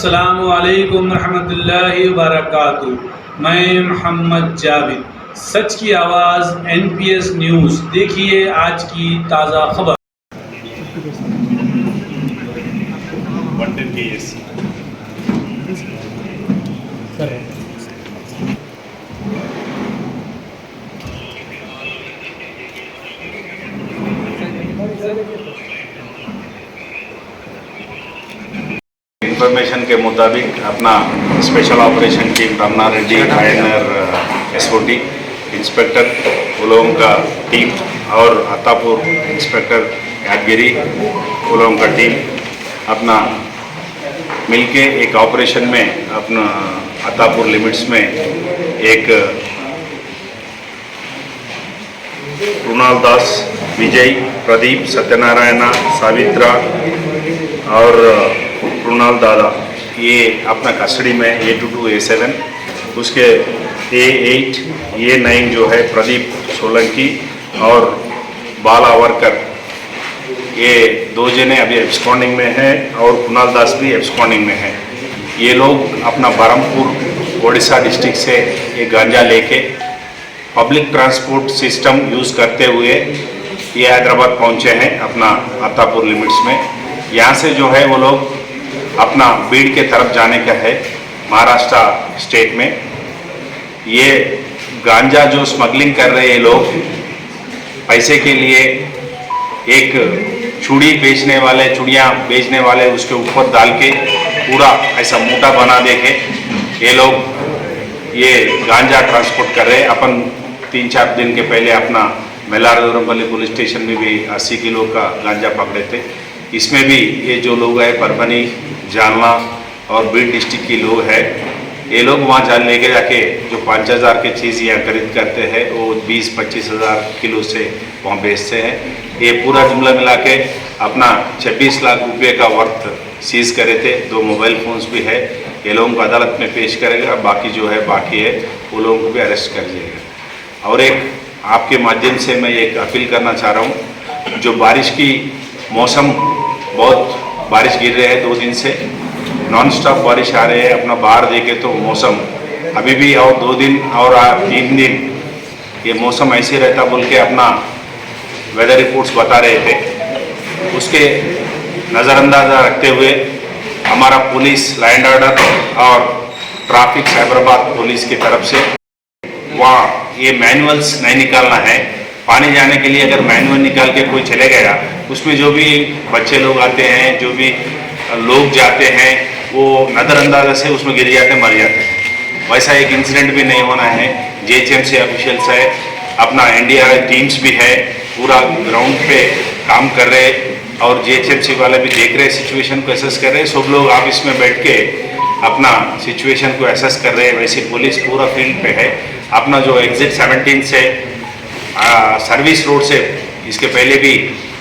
अस्सलामु अलैकुम रहमतुल्लाहि व बरकातुहू। मैं मोहम्मद जावेद, सच की आवाज़ NPS न्यूज़। देखिए आज की ताज़ा खबर। इंफॉर्मेशन के मुताबिक अपना special operation team Ramana Reddy आयनर SOT इंस्पेक्टर वो लोगों का टीम और अत्तापुर इंस्पेक्टर यादगिरी वो लोगों का टीम अपना मिलके एक ऑपरेशन में अपना अत्तापुर लिमिट्स में एक कृणाल दास, विजय, प्रदीप, सत्यनारायण, सावित्रा और कृणाल दादा, ये अपना कस्टडी में A22 A7, उसके A8 A9 जो है प्रदीप सोलंकी और बाला वर्कर, ये दो जने अभी एब्सकॉन्डिंग में हैं और कृणाल दास भी एब्सकॉन्डिंग में हैं। ये लोग अपना बरहमपुर ओडिशा डिस्ट्रिक्ट से ये गांजा लेके पब्लिक ट्रांसपोर्ट सिस्टम यूज़ करते हुए ये हैदराबाद पहुंचे हैं अपना अत्तापुर लिमिट्स में। यहाँ से जो है वो लोग अपना बीड़ के तरफ जाने का है, महाराष्ट्र स्टेट में। ये गांजा जो स्मगलिंग कर रहे हैं लोग पैसे के लिए, एक चूड़ी बेचने वाले, चूड़ियाँ बेचने वाले उसके ऊपर डाल के पूरा ऐसा मोटा बना दे के ये लोग ये गांजा ट्रांसपोर्ट कर रहे हैं। अपन 3-4 दिन के पहले अपना मेलारदोरमपल्ली पुलिस स्टेशन में भी 80 किलो का गांजा पकड़े थे। इसमें भी ये जो लोग हैं परभनी, जालना और बीड डिस्ट्रिक्ट के लोग हैं, ये लोग वहाँ जान लेके जाके जो 5,000 की चीज़ यहाँ खरीद करते हैं वो 20-25 हज़ार किलो से वहाँ बेचते हैं। ये पूरा जुमला मिला के अपना 26 लाख रुपये का वर्थ सीज़ करे थे। 2 मोबाइल फ़ोन्स भी है। ये लोगों को अदालत में पेश करेगा, बाकी जो है बाकी है वो लोगों को भी अरेस्ट कर दिएगा। और एक आपके माध्यम से मैं एक अपील करना चाह रहा हूँ, जो बारिश की मौसम, बहुत बारिश गिर रहे हैं 2 दिन से, नॉन स्टॉप बारिश आ रही है। अपना बाहर देखे तो मौसम अभी भी और 2 दिन और 3 दिन ये मौसम ऐसे रहता बोल के अपना वेदर रिपोर्ट्स बता रहे थे। उसके नज़रअंदाज रखते हुए हमारा पुलिस, लैंड ऑर्डर और ट्रैफिक साइबराबाद पुलिस की तरफ से वहाँ ये मैनुअल्स नहीं निकालना है। पानी जाने के लिए अगर मैनुअल निकाल के कोई चले गया, उसमें जो भी बच्चे लोग आते हैं, जो भी लोग जाते हैं, वो नज़रअंदाज से उसमें गिर जाते, मर जाते हैं। वैसा एक इंसिडेंट भी नहीं होना है। JHMC ऑफिशियल्स है, अपना NDRF टीम्स भी है, पूरा ग्राउंड पे काम कर रहे और JHMC वाले भी देख रहे, सिचुएशन को एसेस कर रहे। सब लोग ऑफिस में बैठ के अपना सिचुएशन को एसेस कर रहे हैं। वैसे पुलिस पूरा फील्ड पे है। अपना जो एग्जिट 17 से सर्विस रोड से इसके पहले भी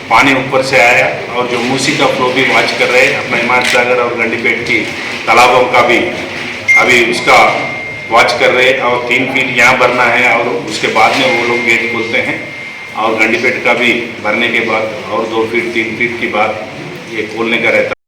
पानी ऊपर से आया और जो मूसी का फ्लो भी वॉच कर रहे हैं। अपना हिमायत सागर और गंडीपेट की तालाबों का भी अभी उसका वॉच कर रहे हैं। और 3 फीट यहाँ भरना है और उसके बाद में वो लोग गेट खोलते हैं और गंडीपेट का भी भरने के बाद और 2 फीट 3 फीट के बाद ये खोलने का रहता है।